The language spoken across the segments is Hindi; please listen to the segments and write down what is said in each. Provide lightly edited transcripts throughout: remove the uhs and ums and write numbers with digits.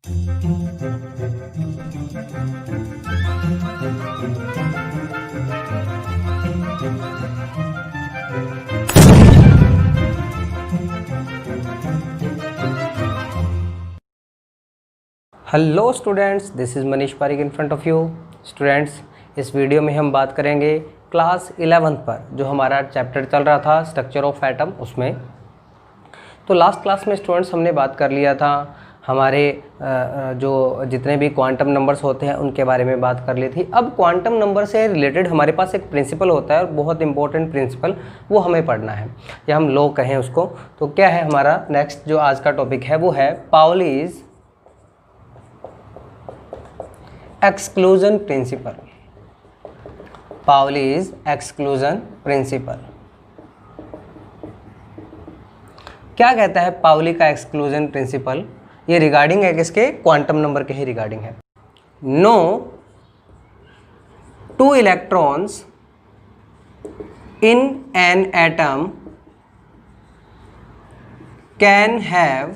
Hello students, this is Manish Pareek in front of you. Students, इस वीडियो में हम बात करेंगे क्लास 11 पर जो हमारा चैप्टर चल रहा था स्ट्रक्चर ऑफ एटम उसमें। तो लास्ट क्लास में स्टूडेंट्स हमने बात कर लिया था हमारे जो जितने भी क्वांटम नंबर्स होते हैं उनके बारे में बात कर ली थी। अब क्वांटम नंबर से रिलेटेड हमारे पास एक प्रिंसिपल होता है और बहुत इंपॉर्टेंट प्रिंसिपल, वो हमें पढ़ना है या हम लॉ कहें उसको। तो क्या है हमारा नेक्स्ट जो आज का टॉपिक है वो है Pauli's exclusion principle. Pauli's exclusion principle क्या कहता है? पाउली का एक्सक्लूजन प्रिंसिपल ये रिगार्डिंग है किसके? क्वांटम नंबर के ही रिगार्डिंग है। No two electrons in an atom can have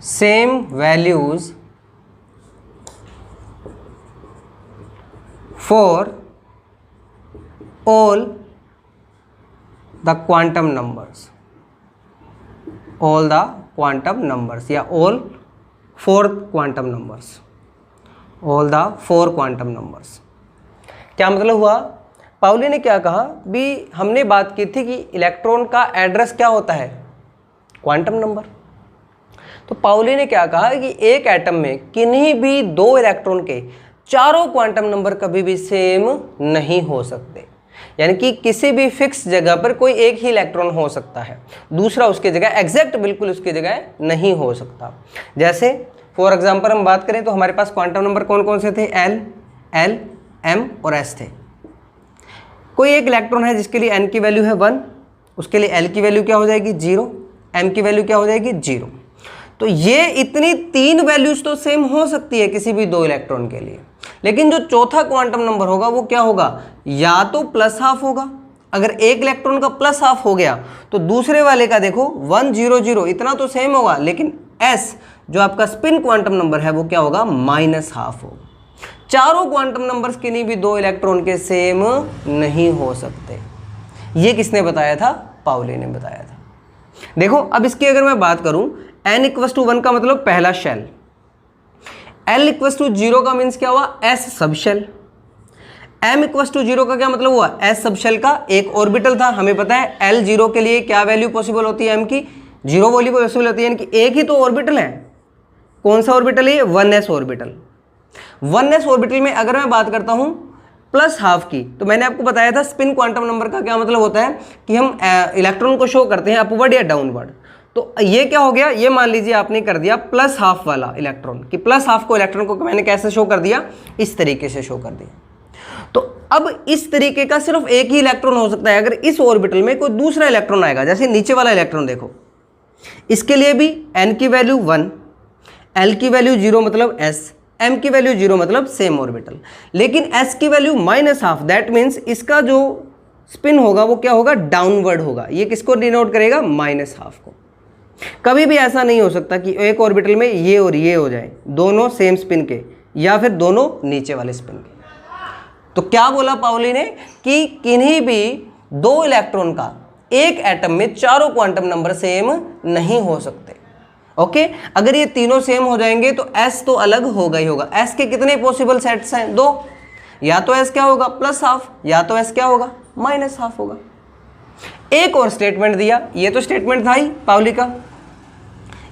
same values for all the quantum numbers, all the quantum numbers या all four quantum numbers, all the four quantum numbers। क्या मतलब हुआ? पाउली ने क्या कहा भी, हमने बात की थी कि इलेक्ट्रॉन का एड्रेस क्या होता है? Quantum number. तो पाउली ने क्या कहा कि एक एटम में किन्हीं भी दो इलेक्ट्रॉन के चारों क्वांटम नंबर कभी भी सेम नहीं हो सकते, यानी कि किसी भी फिक्स जगह पर कोई एक ही इलेक्ट्रॉन हो सकता है, दूसरा उसकी जगह एग्जैक्ट बिल्कुल उसकी जगह नहीं हो सकता। जैसे फॉर एग्जांपल हम बात करें तो हमारे पास क्वांटम नंबर कौन कौन से थे? एल, एल, एम और एस थे। कोई एक इलेक्ट्रॉन है जिसके लिए एन की वैल्यू है 1, उसके लिए एल की वैल्यू क्या हो जाएगी? 0, एम की वैल्यू क्या हो जाएगी? 0। तो ये इतनी तीन वैल्यूज तो सेम हो सकती है किसी भी दो इलेक्ट्रॉन के लिए, लेकिन जो चौथा क्वांटम नंबर होगा वो क्या होगा? या तो प्लस हाफ होगा। अगर एक इलेक्ट्रॉन का प्लस हाफ हो गया तो दूसरे वाले का देखो 1 0 0 इतना तो सेम होगा, लेकिन एस जो आपका स्पिन क्वांटम नंबर है वो क्या होगा? माइनस हाफ होगा। चारों क्वांटम नंबर्स किन्हीं भी दो इलेक्ट्रॉन के सेम नहीं हो सकते। ये किसने बताया था? पाउली ने बताया था। देखो अब इसकी अगर मैं बात करूं, n इक्वस टू 1 का मतलब पहला शेल, l इक्वस टू 0 का मीन्स क्या हुआ? s सब शेल। m इक्वस टू 0 का क्या मतलब हुआ? s सब शेल का एक ऑर्बिटल था। हमें पता है l 0 के लिए क्या वैल्यू पॉसिबल होती है? m की 0 वैल्यू पॉसिबल होती है, यानी कि एक ही तो ऑर्बिटल है। कौन सा ऑर्बिटल है? 1s orbital. 1s ऑर्बिटल में अगर मैं बात करता हूं प्लस हाफ की, तो मैंने आपको बताया था स्पिन क्वांटम नंबर का क्या मतलब होता है कि हम इलेक्ट्रॉन को शो करते हैं अपवर्ड या डाउनवर्ड। तो ये क्या हो गया? ये मान लीजिए आपने कर दिया प्लस हाफ वाला इलेक्ट्रॉन, कि प्लस हाफ को इलेक्ट्रॉन को मैंने कैसे शो कर दिया? इस तरीके से शो कर दिया। तो अब इस तरीके का सिर्फ एक ही इलेक्ट्रॉन हो सकता है। अगर इस ऑर्बिटल में कोई दूसरा इलेक्ट्रॉन आएगा, जैसे नीचे वाला इलेक्ट्रॉन देखो, इसके लिए भी n की वैल्यू 1, l की वैल्यू 0 मतलब s, m की वैल्यू 0 मतलब सेम ऑर्बिटल, लेकिन s की value minus half. That means इसका जो स्पिन होगा वो क्या होगा? डाउनवर्ड होगा। ये किसको डिनोट करेगा? माइनस हाफ को। कभी भी ऐसा नहीं हो सकता कि एक ऑर्बिटल में ये और ये हो जाए, दोनों सेम स्पिन के, या फिर दोनों नीचे वाले स्पिन के। तो क्या बोला पाउली ने कि किन्हीं भी दो इलेक्ट्रॉन का एक एटम में चारों क्वांटम नंबर सेम नहीं हो सकते। ओके, अगर ये तीनों सेम हो जाएंगे तो s तो अलग होगा ही होगा। s के कितने पॉसिबल सेट्स हैं? 2। या तो s क्या होगा? प्लस हाफ, या तो s क्या होगा? माइनस हाफ होगा। एक और स्टेटमेंट दिया, ये तो स्टेटमेंट था ही पाउली का।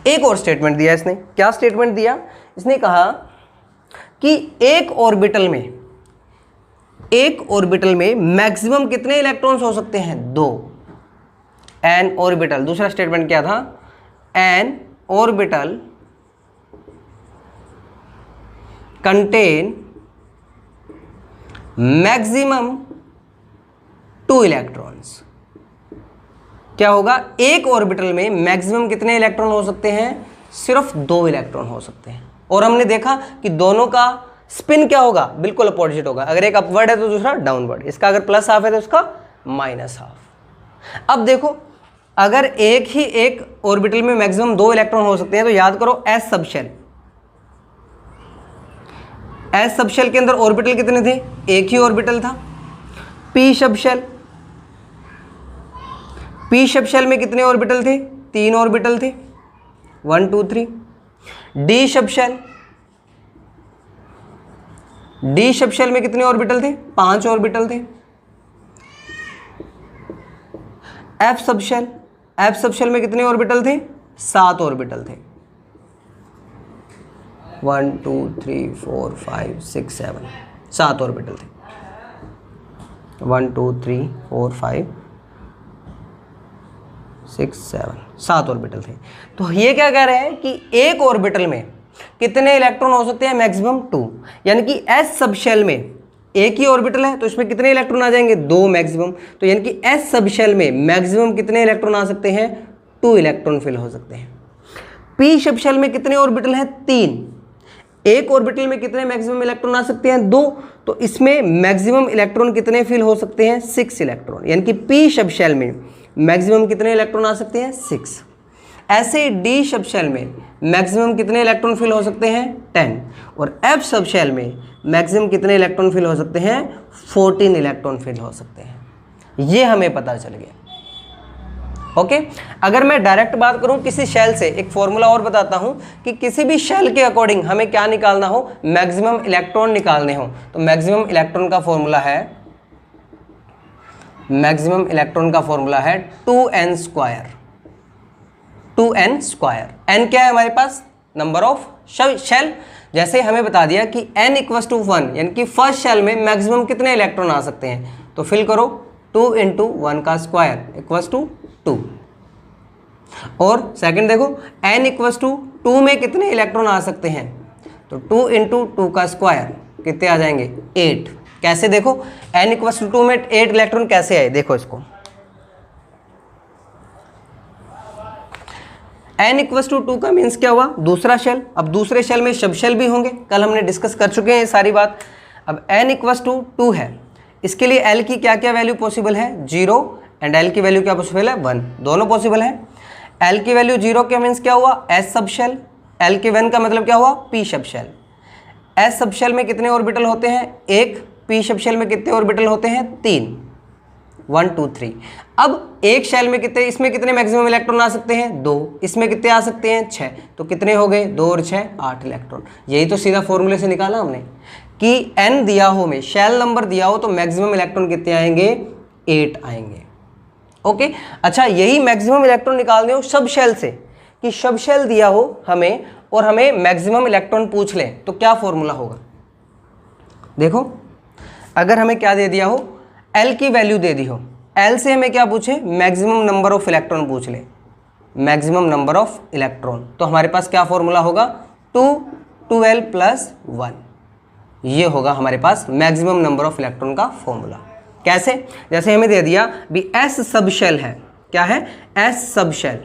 एक और स्टेटमेंट दिया इसने। क्या स्टेटमेंट दिया? इसने कहा कि एक ऑर्बिटल में मैक्सिमम कितने इलेक्ट्रॉन्स हो सकते हैं? 2। N orbital. दूसरा स्टेटमेंट क्या था? N orbital contain maximum 2 electrons. क्या होगा? एक ऑर्बिटल में मैक्सिमम कितने इलेक्ट्रॉन हो सकते हैं? सिर्फ 2 इलेक्ट्रॉन हो सकते हैं। और हमने देखा कि दोनों का स्पिन क्या होगा? बिल्कुल अपोजिट होगा। अगर एक अपवर्ड है तो दूसरा डाउनवर्ड। इसका अगर प्लस हाफ है तो उसका माइनस हाफ। अब देखो, अगर एक ही एक ऑर्बिटल में मैक्सिमम 2 इलेक्ट्रॉन हो सकते हैं तो याद करो एस सब शेल, एस सब शेल के अंदर ऑर्बिटल कितने थे, एक ही ऑर्बिटल था। P sub shell, P sub shell में कितने ऑर्बिटल थे, 3 ऑर्बिटल थे, 1 2 3। D sub shell, D sub shell में कितने ऑर्बिटल थे, 5 ऑर्बिटल थे। एफ सब शेल, एफ सब शेल में कितने ऑर्बिटल थे, 7 ऑर्बिटल थे, 1 2 3 4 5 6 7, 7 ऑर्बिटल थे, 1 2 3 4 5 6 7, 7 ऑर्बिटल थे। तो ये क्या कह रहे हैं कि एक ऑर्बिटल में कितने इलेक्ट्रॉन हो सकते हैं, मैक्सिमम 2, यानी कि एस सब शेल में एक ही ऑर्बिटल है तो इसमें कितने इलेक्ट्रॉन आ जाएंगे, 2 मैक्सिमम। तो यानी कि एस सब शेल में मैक्सिमम कितने इलेक्ट्रॉन आ सकते हैं, 2 इलेक्ट्रॉन फिल हो सकते हैं। पी सब शेल में कितने ऑर्बिटल हैं, 3, एक ऑर्बिटल में कितने मैक्सिमम इलेक्ट्रॉन आ सकते हैं, 2, तो इसमें मैक्सिमम इलेक्ट्रॉन कितने फिल हो सकते हैं, 6 इलेक्ट्रॉन, यानी कि पी सब शेल में मैक्सिमम कितने इलेक्ट्रॉन आ सकते हैं, 6। ऐसे डी सब शेल में मैक्सिमम कितने इलेक्ट्रॉन फिल हो सकते हैं, 10, और एफ सब शेल में मैक्सिमम कितने इलेक्ट्रॉन फिल हो सकते हैं, 14 इलेक्ट्रॉन फिल हो सकते हैं। ये हमें पता चल गया। ओके, अगर मैं डायरेक्ट बात करूं किसी शेल से, एक फॉर्मूला और बताता हूं कि किसी भी शेल के अकॉर्डिंग हमें क्या निकालना हो, मैक्सिमम इलेक्ट्रॉन निकालने हो, तो मैक्सिमम इलेक्ट्रॉन का फॉर्मूला है, मैक्सिमम इलेक्ट्रॉन का फॉर्मूला है 2n square, 2n square. n क्या है हमारे पास, नंबर ऑफ शेल। जैसे हमें बता दिया कि n इक्वस टू 1, यानी कि फर्स्ट शेल में मैक्सिमम कितने इलेक्ट्रॉन आ सकते हैं, तो फिल करो 2 × 1 का स्क्वायर इक्वस टू 2। और सेकंड देखो n इक्वस टू 2 में कितने इलेक्ट्रॉन आ सकते हैं, तो 2 × 2 का स्क्वायर कितने आ जाएंगे, 8। कैसे देखो, n इक्वस टू 2 में 8 इलेक्ट्रॉन कैसे आए, देखो इसको, n इक्वस टू 2 का मीन्स क्या हुआ, दूसरा शेल। अब दूसरे शेल में सब शेल भी होंगे, कल हमने डिस्कस कर चुके हैं ये सारी बात। अब n इक्वस टू 2 है, इसके लिए l की क्या क्या वैल्यू पॉसिबल है, 0, एंड l की वैल्यू क्या पॉसिबल है, 1, दोनों पॉसिबल है। l की वैल्यू 0 का मीन्स क्या हुआ, s सब शेल, l के 1 का मतलब क्या हुआ, p सब शेल। s सब शेल में कितने ऑर्बिटल होते हैं, 1, p सब शेल में कितने ऑर्बिटल होते हैं, 3, 1 2 3। अब एक शेल में कितने, इसमें कितने मैक्सिमम इलेक्ट्रॉन आ सकते हैं, 2, इसमें कितने आ सकते हैं, 6, तो कितने हो गए, 2 और 6 8 इलेक्ट्रॉन। यही तो सीधा फॉर्मूले से निकाला हमने कि n दिया हो में, शेल नंबर दिया हो तो मैक्सिमम इलेक्ट्रॉन कितने आएंगे, 8 आएंगे। ओके, अच्छा यही मैक्सिमम इलेक्ट्रॉन निकालने हो सब शेल से, कि सब शेल दिया हो हमें और हमें मैक्सिमम इलेक्ट्रॉन पूछ लें, तो क्या फॉर्मूला होगा। देखो अगर हमें क्या दे दिया हो, L की वैल्यू दे दी हो, L से हमें क्या पूछे, मैक्सिमम नंबर ऑफ इलेक्ट्रॉन पूछ ले, मैक्सिमम नंबर ऑफ इलेक्ट्रॉन, तो हमारे पास क्या फॉर्मूला होगा, 2 2l + 1, ये होगा हमारे पास मैक्सिमम नंबर ऑफ इलेक्ट्रॉन का फॉर्मूला। कैसे, जैसे हमें दे दिया भी S सब शेल है, क्या है, S सब शेल,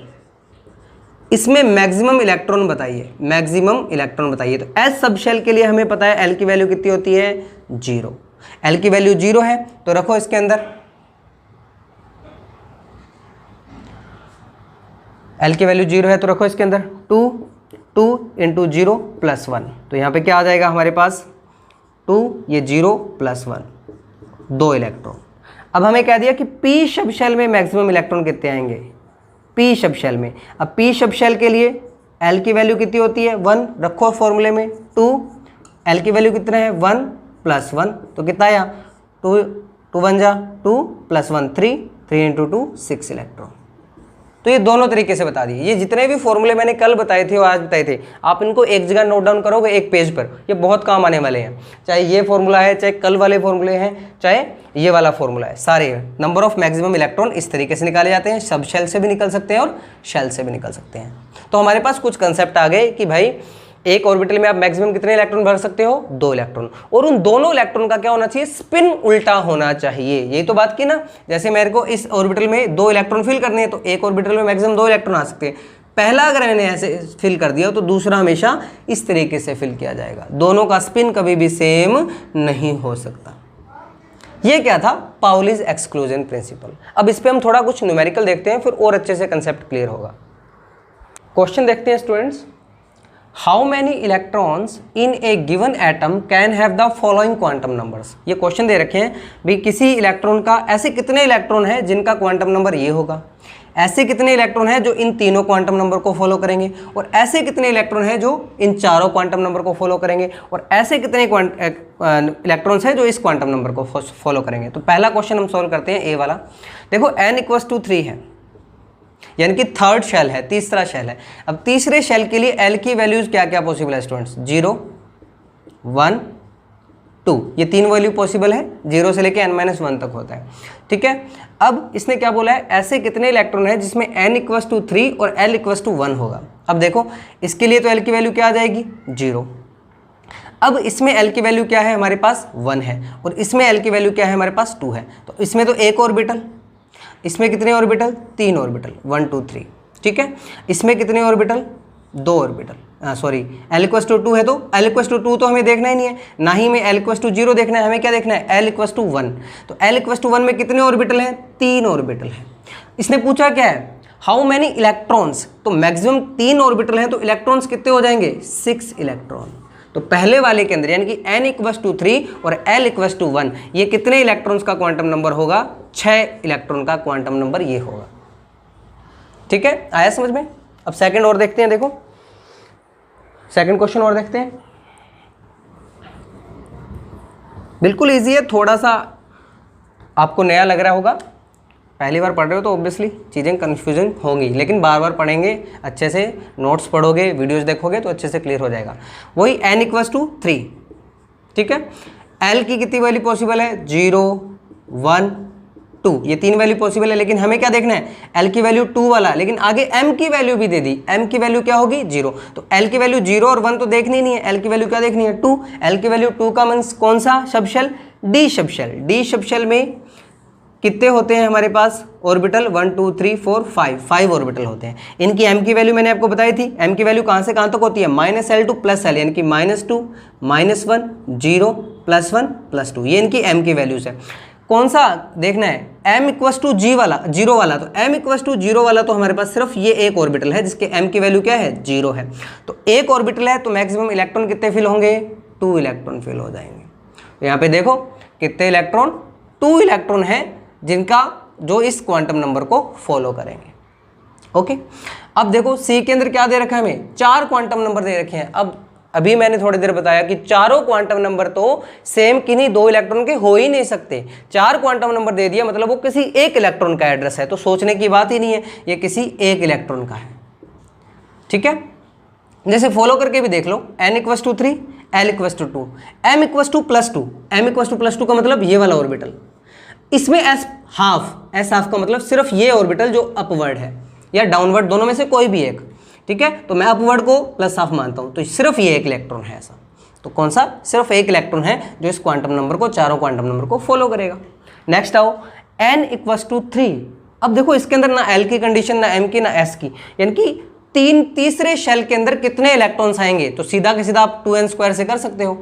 इसमें मैक्सिमम इलेक्ट्रॉन बताइए, मैक्सिमम इलेक्ट्रॉन बताइए। तो S सब शेल के लिए हमें पता है L की वैल्यू कितनी होती है, 0, L की वैल्यू 0 है तो रखो इसके अंदर, L की वैल्यू 0 है तो रखो इसके अंदर 2 × 0 + 1, तो यहाँ पे क्या आ जाएगा हमारे पास, 2, ये 0 + 1, 2 इलेक्ट्रॉन। अब हमें कह दिया कि P सब शेल में मैक्सिमम इलेक्ट्रॉन कितने आएंगे, P सब शेल में। अब P सब शेल के लिए L की वैल्यू कितनी होती है, 1, रखो फॉर्मूले में 2, L की वैल्यू कितना है, 1 + 1, तो कितना आया, 2 1 जा 2 + 1 3, 3 × 2 6 इलेक्ट्रॉन। तो ये दोनों तरीके से बता दिए। ये जितने भी फॉर्मूले मैंने कल बताए थे और आज बताए थे, आप इनको एक जगह नोट डाउन करोगे एक पेज पर, ये बहुत काम आने वाले हैं। चाहे ये फॉर्मूला है, चाहे कल वाले फॉर्मूले हैं, चाहे ये वाला फॉर्मूला है, सारे नंबर ऑफ मैक्सिमम इलेक्ट्रॉन इस तरीके से निकाले जाते हैं। सब शेल से भी निकल सकते हैं और शेल से भी निकल सकते हैं। तो हमारे पास कुछ कंसेप्ट आ गए कि भाई एक ऑर्बिटल में आप मैक्सिमम कितने इलेक्ट्रॉन भर सकते हो, 2 इलेक्ट्रॉन, और उन दोनों इलेक्ट्रॉन का क्या होना चाहिए, स्पिन उल्टा होना चाहिए। यही तो बात की ना, जैसे मेरे को इस ऑर्बिटल में 2 इलेक्ट्रॉन फिल करने हैं तो एक ऑर्बिटल में मैक्सिमम 2 इलेक्ट्रॉन आ सकते हैं। पहला अगर मैंने ऐसे फिल कर दिया तो दूसरा हमेशा इस तरीके से फिल किया जाएगा। दोनों का स्पिन कभी भी सेम नहीं हो सकता। ये क्या था? Pauli's exclusion principle. अब इस पे हम थोड़ा कुछ न्यूमेरिकल देखते हैं, फिर और अच्छे से कंसेप्ट क्लियर होगा। क्वेश्चन देखते हैं students. How many electrons in A given atom can have the following quantum numbers. ये क्वेश्चन दे रखे हैं भाई, किसी इलेक्ट्रॉन का ऐसे कितने इलेक्ट्रॉन हैं जिनका क्वांटम नंबर ये होगा, ऐसे कितने इलेक्ट्रॉन हैं जो इन तीनों क्वांटम नंबर को फॉलो करेंगे, और ऐसे कितने इलेक्ट्रॉन हैं जो इन चारों क्वांटम नंबर को फॉलो करेंगे, और ऐसे कितने इलेक्ट्रॉन्स हैं जो इस क्वांटम नंबर को फॉलो करेंगे। तो पहला क्वेश्चन हम सॉल्व करते हैं, ए वाला। देखो n=3 है, यानी कि थर्ड शेल है, तीसरा शेल है। अब तीसरे शेल के लिए L की वैल्यूज क्या क्या पॉसिबल है स्टूडेंट्स? 0, 1, 2, ये 3 वैल्यू पॉसिबल है, 0 से लेके n-1 तक होता है। ठीक है, अब इसने क्या बोला है, ऐसे कितने इलेक्ट्रॉन है जिसमें n=3 और L=1 होगा। अब देखो इसके लिए तो L की वैल्यू क्या आ जाएगी? 0। अब इसमें L की वैल्यू क्या है हमारे पास? 1 है, और इसमें L की वैल्यू क्या है हमारे पास? 2 है। तो इसमें तो एक ऑर्बिटल, इसमें कितने ऑर्बिटल? 3 ऑर्बिटल, 1, 2, 3। ठीक है, इसमें कितने ऑर्बिटल? 2 ऑर्बिटल। सॉरी, L=2 है, तो L=2 तो हमें देखना ही नहीं है, ना ही हमें L=0 देखना है, हमें क्या देखना है? L=1। तो L=1 में कितने ऑर्बिटल हैं? 3 ऑर्बिटल हैं। इसने पूछा क्या है? हाउ मैनी इलेक्ट्रॉन्स, तो मैक्सिमम 3 ऑर्बिटल हैं, तो इलेक्ट्रॉन्स कितने हो जाएंगे? 6 इलेक्ट्रॉन। तो पहले वाले के अंदर यानी कि n=3 और L=1, ये कितने इलेक्ट्रॉन्स का क्वांटम नंबर होगा? 6 इलेक्ट्रॉन का क्वांटम नंबर ये होगा। ठीक है, आया समझ में? अब सेकंड और देखते हैं। देखो सेकंड क्वेश्चन और देखते हैं, बिल्कुल इजी है, थोड़ा सा आपको नया लग रहा होगा, पहली बार पढ़ रहे हो तो ऑब्वियसली चीज़ें कन्फ्यूजन होंगी, लेकिन बार बार पढ़ेंगे, अच्छे से नोट्स पढ़ोगे, वीडियोस देखोगे तो अच्छे से क्लियर हो जाएगा। वही n=3। ठीक है, L की कितनी वैल्यू पॉसिबल है? 0, 1, 2, ये 3 वैल्यू पॉसिबल है, लेकिन हमें क्या देखना है? L की वैल्यू 2 वाला, लेकिन आगे M की वैल्यू भी दे दी। M की वैल्यू क्या होगी? 0। तो L की वैल्यू 0 और 1 तो देखनी नहीं है, L की वैल्यू क्या देखनी है? 2। L की वैल्यू 2 का मीन्स कौन सा subshell? D subshell. D subshell में कितने होते हैं हमारे पास ऑर्बिटल? 1, 2, 3, 4, 5 ऑर्बिटल होते हैं। इनकी m की वैल्यू मैंने आपको बताई थी, m की वैल्यू कहाँ से कहाँ तक होती है? -L to +L, यानी कि -2, -1, 0, +1, +2, ये इनकी m की वैल्यूज है। कौन सा देखना है? m=g वाला, 0 वाला। तो m=0 वाला तो हमारे पास सिर्फ ये एक ऑर्बिटल है जिसके m की वैल्यू क्या है? 0 है। तो एक ऑर्बिटल है तो मैक्सिमम इलेक्ट्रॉन कितने फिल होंगे? 2 इलेक्ट्रॉन फिल हो जाएंगे। तो यहाँ पे देखो कितने इलेक्ट्रॉन? 2 इलेक्ट्रॉन है जिनका जो इस क्वांटम नंबर को फॉलो करेंगे। ओके, अब देखो सी के अंदर क्या दे रखा है हमें? 4 क्वांटम नंबर दे रखे हैं। अब अभी मैंने थोड़ी देर बताया कि चारों क्वांटम नंबर तो सेम किन्हीं 2 इलेक्ट्रॉन के हो ही नहीं सकते। 4 क्वांटम नंबर दे दिया मतलब वो किसी एक इलेक्ट्रॉन का एड्रेस है, तो सोचने की बात ही नहीं है, ये किसी एक इलेक्ट्रॉन का है। ठीक है, जैसे फॉलो करके भी देख लो, n=3, L=2, m=+2, m=+2 का मतलब ये वाला ऑर्बिटल, इसमें s हाफ का मतलब सिर्फ ये ऑर्बिटल जो अपवर्ड है या डाउनवर्ड, दोनों में से कोई भी एक। ठीक है, तो मैं अपवर्ड को +हाफ मानता हूं, तो सिर्फ ये एक इलेक्ट्रॉन है ऐसा। तो कौन सा? सिर्फ एक इलेक्ट्रॉन है जो इस क्वांटम नंबर को, चारों क्वांटम नंबर को फॉलो करेगा। नेक्स्ट आओ, n=3। अब देखो इसके अंदर ना L की कंडीशन, ना M की, ना S की, यानी कि तीसरे शेल के अंदर कितने इलेक्ट्रॉन्स आएंगे? तो सीधा के सीधा आप 2n² से कर सकते हो।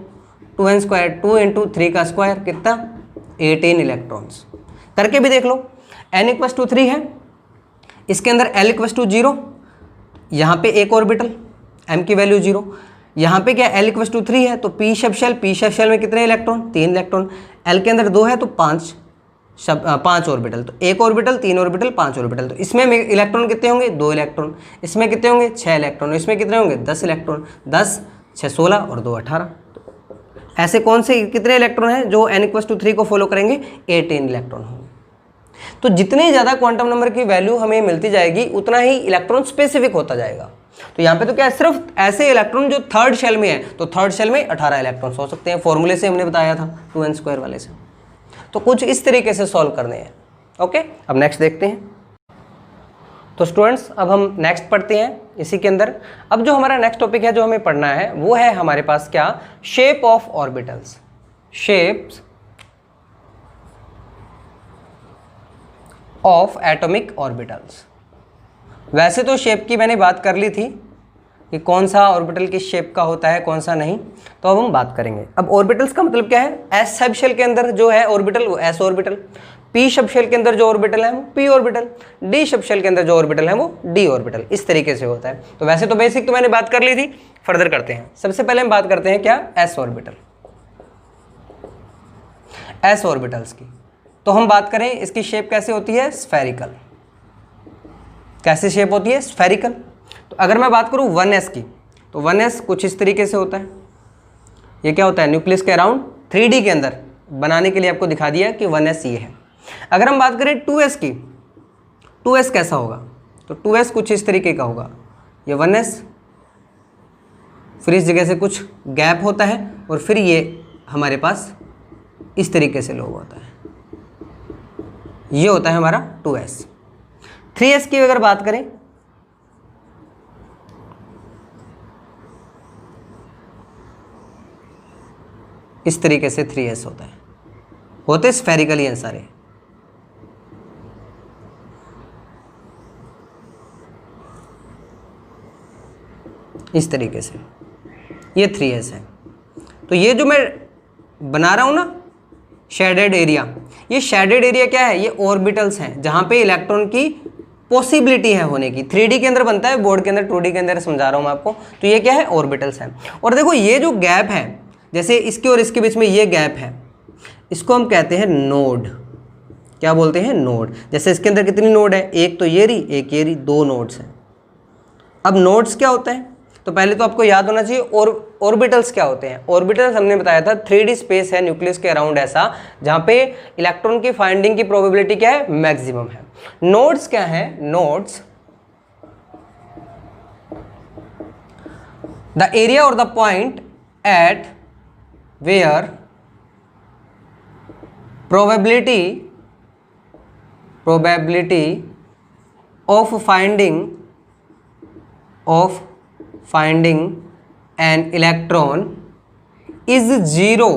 2n², 2 × 3 का स्क्वायर कितना? 18 इलेक्ट्रॉन्स। करके भी देख लो, n=3 है, इसके अंदर L=0, यहाँ पे एक ऑर्बिटल, m की वैल्यू 0, यहाँ पे क्या L=3 है, तो p सबशेल में कितने इलेक्ट्रॉन? 3 इलेक्ट्रॉन। L के अंदर 2 है तो 5 ऑर्बिटल, तो एक ऑर्बिटल, 3 ऑर्बिटल, 5 ऑर्बिटल। तो इसमें इलेक्ट्रॉन कितने होंगे? 2 इलेक्ट्रॉन। इसमें कितने होंगे? 6 इलेक्ट्रॉन। इसमें कितने होंगे? 10 इलेक्ट्रॉन। 10, 6, 16 और 2, 18। ऐसे कौन से कितने इलेक्ट्रॉन हैं जो n=3 को फॉलो करेंगे? 18 इलेक्ट्रॉन होंगे। तो जितनी ज़्यादा क्वांटम नंबर की वैल्यू हमें मिलती जाएगी उतना ही इलेक्ट्रॉन स्पेसिफिक होता जाएगा। तो यहाँ पे तो क्या है, सिर्फ ऐसे इलेक्ट्रॉन जो थर्ड शेल में है, तो थर्ड शेल में 18 इलेक्ट्रॉन्स हो सकते हैं, फॉर्मूले से हमने बताया था 2n² वाले से। तो कुछ इस तरीके से सॉल्व करने हैं। ओके, अब नेक्स्ट देखते हैं। तो स्टूडेंट्स अब हम नेक्स्ट पढ़ते हैं इसी के अंदर। अब जो हमारा नेक्स्ट टॉपिक है जो हमें पढ़ना है वो है हमारे पास क्या? Shape of orbitals. Shapes of atomic orbitals. वैसे तो शेप की मैंने बात कर ली थी, कि कौन सा ऑर्बिटल किस शेप का होता है, कौन सा नहीं, तो अब हम बात करेंगे। अब ऑर्बिटल्स का मतलब क्या है, एस सब शेल के अंदर जो है ऑर्बिटल वो S orbital, P sub shell के अंदर जो ऑर्बिटल है वो P orbital, D sub shell के अंदर जो ऑर्बिटल है वो डी ऑर्बिटल, इस तरीके से होता है। तो वैसे तो बेसिक तो मैंने बात कर ली थी, फर्दर करते हैं। सबसे पहले हम बात करते हैं क्या, एस ऑर्बिटल, एस ऑर्बिटल्स की। तो हम बात करें इसकी शेप कैसे होती है, स्फेरिकल। कैसे शेप होती है, स्फेरिकल। तो अगर मैं बात करूं 1s की, तो 1s कुछ इस तरीके से होता है। ये क्या होता है, न्यूक्लियस के अराउंड 3D के अंदर बनाने के लिए आपको दिखा दिया कि 1s ये है। अगर हम बात करें 2s की, 2s कैसा होगा, तो 2s कुछ इस तरीके का होगा। ये 1s, फिर इस जगह से कुछ गैप होता है और फिर ये हमारे पास इस तरीके से लोगो होता है। ये होता है हमारा 2s। 3s की अगर बात करें, इस तरीके से 3s होता है, होते स्फेरिकल ही हैं सारे। इस तरीके से ये 3s है। तो ये जो मैं बना रहा हूं ना शेडेड एरिया, ये शेडेड एरिया क्या है, ये ऑर्बिटल्स हैं जहां पे इलेक्ट्रॉन की पॉसिबिलिटी है होने की। 3D के अंदर बनता है, बोर्ड के अंदर 2D के अंदर समझा रहा हूं मैं आपको। तो ये क्या है, ऑर्बिटल्स हैं। और देखो ये जो गैप है, जैसे इसके और इसके बीच में ये गैप है, इसको हम कहते हैं नोड। क्या बोलते हैं, नोड। जैसे इसके अंदर कितनी नोड है, एक तो ये रही, एक ये रही, 2 नोड्स हैं। अब नोड्स क्या होते हैं, तो पहले तो आपको याद होना चाहिए और ऑर्बिटल्स क्या होते हैं। ऑर्बिटल्स हमने बताया था 3D स्पेस है न्यूक्लियस के अराउंड ऐसा जहां पे इलेक्ट्रॉन की फाइंडिंग की प्रोबेबिलिटी क्या है, मैक्सिमम है। नोड्स क्या है, नोड्स द एरिया और the point at where probability of finding an electron is 0।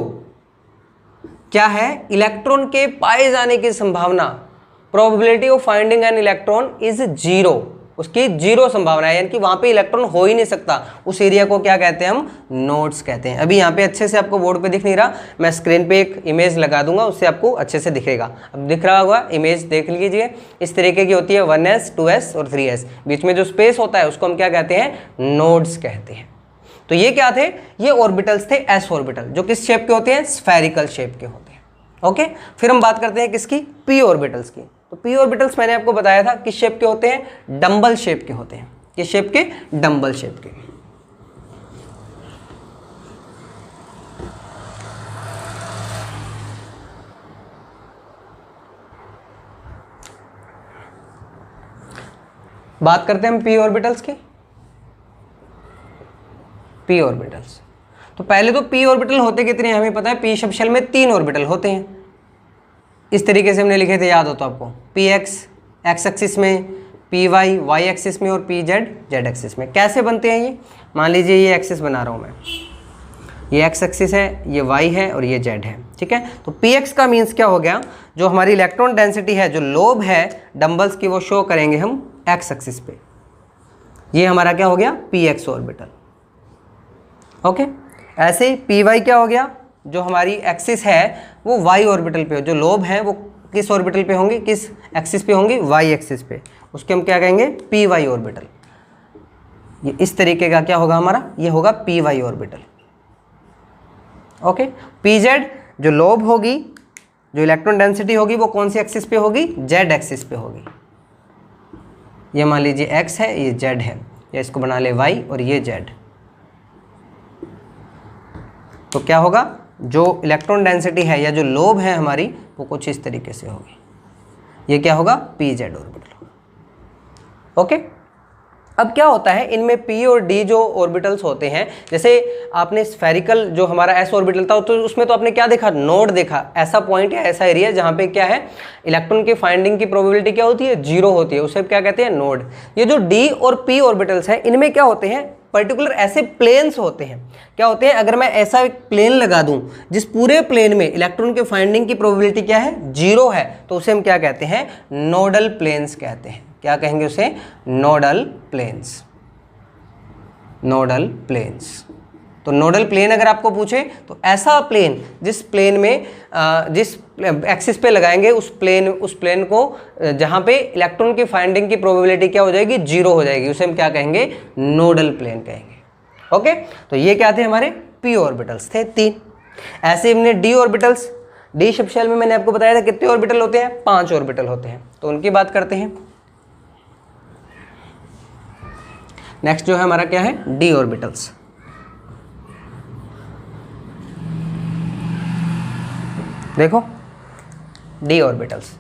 क्या है, इलेक्ट्रॉन के पाए जाने की संभावना, probability of finding an electron is 0, उसकी 0 संभावना है, यानी कि वहां पे इलेक्ट्रॉन हो ही नहीं सकता। उस एरिया को क्या कहते हैं, हम नोड्स कहते हैं। अभी यहाँ पे अच्छे से आपको बोर्ड पे दिख नहीं रहा, मैं स्क्रीन पे एक इमेज लगा दूंगा, उससे आपको अच्छे से दिखेगा। अब दिख रहा होगा, इमेज देख लीजिए। इस तरीके की होती है 1s, 2s और 3s। बीच में जो स्पेस होता है उसको हम क्या कहते हैं, नोड्स कहते हैं। तो ये क्या थे, ये ऑर्बिटल्स थे, एस ऑर्बिटल, जो किस शेप के होते हैं, स्फेरिकल शेप के होते हैं। ओके, फिर हम बात करते हैं किसकी, पी ऑर्बिटल्स की। तो पी ऑर्बिटल्स मैंने आपको बताया था किस शेप के होते हैं, डंबल शेप के होते हैं। किस शेप के, डंबल शेप के। बात करते हैं हम पी ऑर्बिटल्स की। पी ऑर्बिटल्स, तो पहले तो पी ऑर्बिटल होते कितने हैं हमें पता है, पी सबशेल में 3 ऑर्बिटल होते हैं। इस तरीके से हमने लिखे थे, याद हो तो आपको, पी एक्स एक्स एक्सिस में, पी वाई वाई एक्सिस में और पी जेड जेड एक्सिस में। कैसे बनते हैं ये, मान लीजिए ये एक्सिस बना रहा हूँ मैं, ये एक्स एक्सिस है, ये वाई है और ये जेड है, ठीक है। तो पी एक्स का मीन्स क्या हो गया, जो हमारी इलेक्ट्रॉन डेंसिटी है, जो लोब है डंबल्स की, वो शो करेंगे हम एक्स एक्सिस पे। ये हमारा क्या हो गया, पी एक्स ऑर्बिटल। ओके, ऐसे ही पी वाई क्या हो गया, जो हमारी एक्सिस है वो वाई ऑर्बिटल पे हो, जो लोब है वो किस ऑर्बिटल पे होंगी, किस एक्सिस पे होंगी, वाई एक्सिस पे, उसके हम क्या कहेंगे, पी वाई ऑर्बिटल। ये इस तरीके का क्या होगा हमारा, ये होगा P Y orbital. Okay, P Z जो लोब होगी, जो इलेक्ट्रॉन डेंसिटी होगी, वो कौन सी एक्सिस पे होगी, जेड एक्सिस पे होगी। ये मान लीजिए एक्स है, ये जेड है, या इसको बना ले वाई और ये जेड। तो क्या होगा, जो इलेक्ट्रॉन डेंसिटी है या जो लोब है हमारी, वो कुछ इस तरीके से होगी। ये क्या होगा, पी जेड ऑर्बिटल। ओके, अब क्या होता है इनमें पी और डी जो ऑर्बिटल्स होते हैं, जैसे आपने स्फेरिकल जो हमारा एस ऑर्बिटल था, तो उसमें तो आपने क्या देखा, नोड देखा, ऐसा पॉइंट या ऐसा एरिया जहाँ पे क्या है, इलेक्ट्रॉन की फाइंडिंग की प्रोबेबिलिटी क्या होती है, 0 होती है, उसे क्या कहते हैं, नोड। ये जो डी और पी ऑर्बिटल्स हैं, इनमें क्या होते हैं, पर्टिकुलर ऐसे प्लेन्स होते हैं। क्या होते हैं, अगर मैं ऐसा एक प्लेन लगा दूं जिस पूरे प्लेन में इलेक्ट्रॉन के फाइंडिंग की प्रोबेबिलिटी क्या है, 0 है, तो उसे हम क्या कहते हैं, नोडल प्लेन्स कहते हैं। क्या कहेंगे उसे, नोडल प्लेन्स। Nodal planes. तो नोडल प्लेन अगर आपको पूछे तो ऐसा प्लेन जिस प्लेन में जिस एक्सिस पे लगाएंगे उस प्लेन को जहाँ पे इलेक्ट्रॉन की फाइंडिंग की प्रोबेबिलिटी क्या हो जाएगी, 0 हो जाएगी, उसे हम क्या कहेंगे, नोडल प्लेन कहेंगे। ओके, तो ये क्या थे, हमारे p ऑर्बिटल्स थे 3। ऐसे हमने d orbitals, d ship shell में मैंने आपको बताया था कितने ऑर्बिटल होते हैं, 5 ऑर्बिटल होते हैं, तो उनकी बात करते हैं। नेक्स्ट जो है हमारा क्या है, d ऑर्बिटल्स। देखो d ऑर्बिटल्स,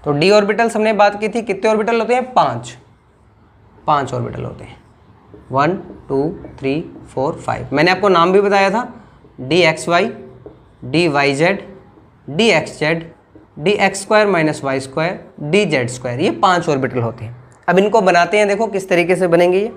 तो d ऑर्बिटल्स हमने बात की थी, कितने ऑर्बिटल होते हैं, 5 ऑर्बिटल होते हैं, 1 2 3 4 5। मैंने आपको नाम भी बताया था, dxy, dyz, dxz, dx² - y², dz², ये 5 ऑर्बिटल होते हैं। अब इनको बनाते हैं, देखो किस तरीके से बनेंगे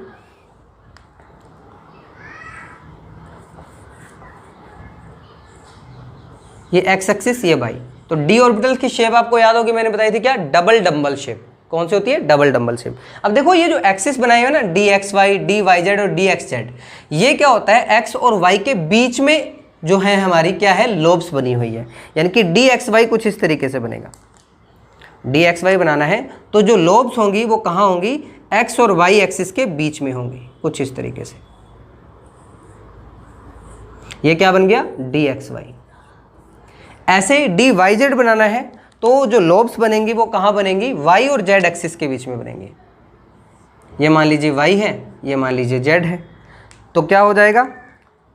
ये x एक्सिस, ये y। तो d ऑर्बिटल की शेप आपको याद होगी, मैंने बताई थी क्या, डबल डंबल शेप। कौन सी होती है, डबल डंबल शेप। अब देखो ये जो एक्सिस बनाई है ना, dxy, dyz और dxz, ये क्या होता है, x और y के बीच में जो है हमारी क्या है, लोब्स बनी हुई है, यानी कि dxy कुछ इस तरीके से बनेगा। dxy बनाना है तो जो लोब्स होंगी वो कहाँ होंगी, x और y एक्सिस के बीच में होंगी, कुछ इस तरीके से। ये क्या बन गया, dxy। ऐसे ही dyz बनाना है तो जो लोब्स बनेंगी वो कहाँ बनेंगी, y और z एक्सिस के बीच में बनेंगी। ये मान लीजिए y है, ये मान लीजिए z है, तो क्या हो जाएगा,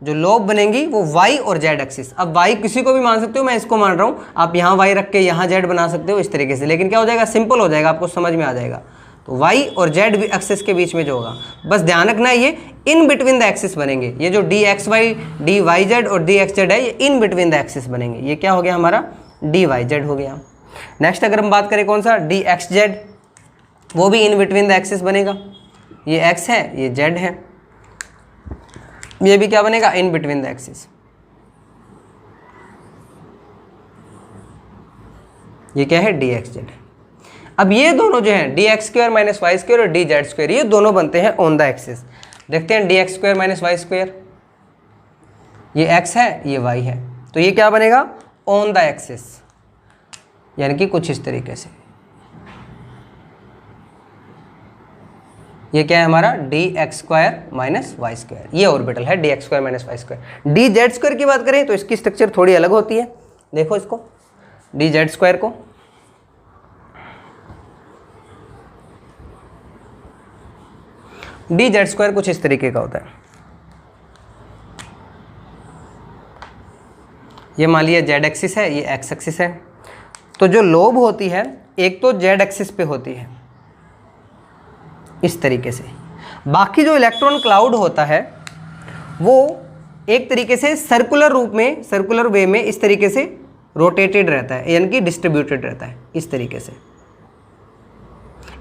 जो लोब बनेंगी वो y और z एक्सिस। अब y किसी को भी मान सकते हो, मैं इसको मान रहा हूँ, आप यहाँ y रख के यहाँ z बना सकते हो इस तरीके से, लेकिन क्या हो जाएगा, सिंपल हो जाएगा, आपको समझ में आ जाएगा। तो y और z एक्सिस के बीच में जो होगा, बस ध्यान रखना है ये इन बिटवीन द एक्सिस बनेंगे। ये जो dxy, dyz और dxz है, ये इन बिटवीन द एक्सिस बनेंगे। ये क्या हो गया हमारा, dyz हो गया। नेक्स्ट अगर हम बात करें कौन सा, dxz, वो भी इन बिटवीन द एक्सिस बनेगा। ये x है, ये z है, ये भी क्या बनेगा, इन बिटवीन द एक्सिस। ये क्या है, dxz। अब ये दोनों जो हैं, dx² - y² और dz², ये दोनों बनते हैं ऑन द एक्सिस। देखते हैं dx² - y², ये x है, ये y है, तो ये क्या बनेगा, ऑन द एक्सिस, यानी कि कुछ इस तरीके से। ये क्या है हमारा, dx² - y², ये ऑर्बिटल है dx² - y²। dz² की बात करें तो इसकी स्ट्रक्चर थोड़ी अलग होती है। देखो इसको, dz² को, dz² कुछ इस तरीके का होता है। ये मान लिया z एक्सिस है, ये x एक्सिस है, तो जो लोब होती है एक तो z एक्सिस पे होती है इस तरीके से, बाकी जो इलेक्ट्रॉन क्लाउड होता है वो एक तरीके से सर्कुलर रूप में, सर्कुलर वे में इस तरीके से रोटेटेड रहता है, यानी कि डिस्ट्रीब्यूटेड रहता है इस तरीके से।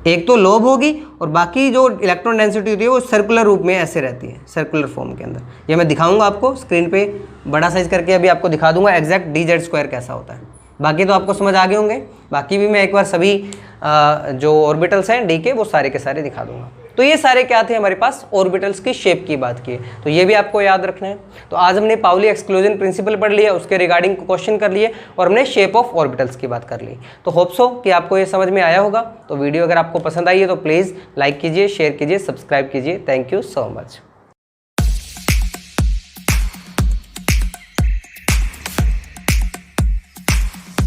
एक तो लोब होगी और बाकी जो इलेक्ट्रॉन डेंसिटी होती है वो सर्कुलर रूप में ऐसे रहती है, सर्कुलर फॉर्म के अंदर। ये मैं दिखाऊंगा आपको स्क्रीन पे, बड़ा साइज करके अभी आपको दिखा दूंगा एग्जैक्ट dz² कैसा होता है। बाकी तो आपको समझ आ गए होंगे, बाकी भी मैं एक बार सभी जो ऑर्बिटल्स हैं डी के वो सारे के सारे दिखा दूंगा। तो ये सारे क्या थे हमारे पास, ऑर्बिटल्स की शेप की बात की, तो ये भी आपको याद रखना है। तो आज हमने पाउली एक्सक्लूजन प्रिंसिपल पढ़ लिया, उसके रिगार्डिंग क्वेश्चन कर लिए और हमने शेप ऑफ ऑर्बिटल्स की बात कर ली। तो होप सो कि आपको ये समझ में आया होगा। तो वीडियो अगर आपको पसंद आई है तो प्लीज़ लाइक कीजिए, शेयर कीजिए, सब्सक्राइब कीजिए। Thank you so much.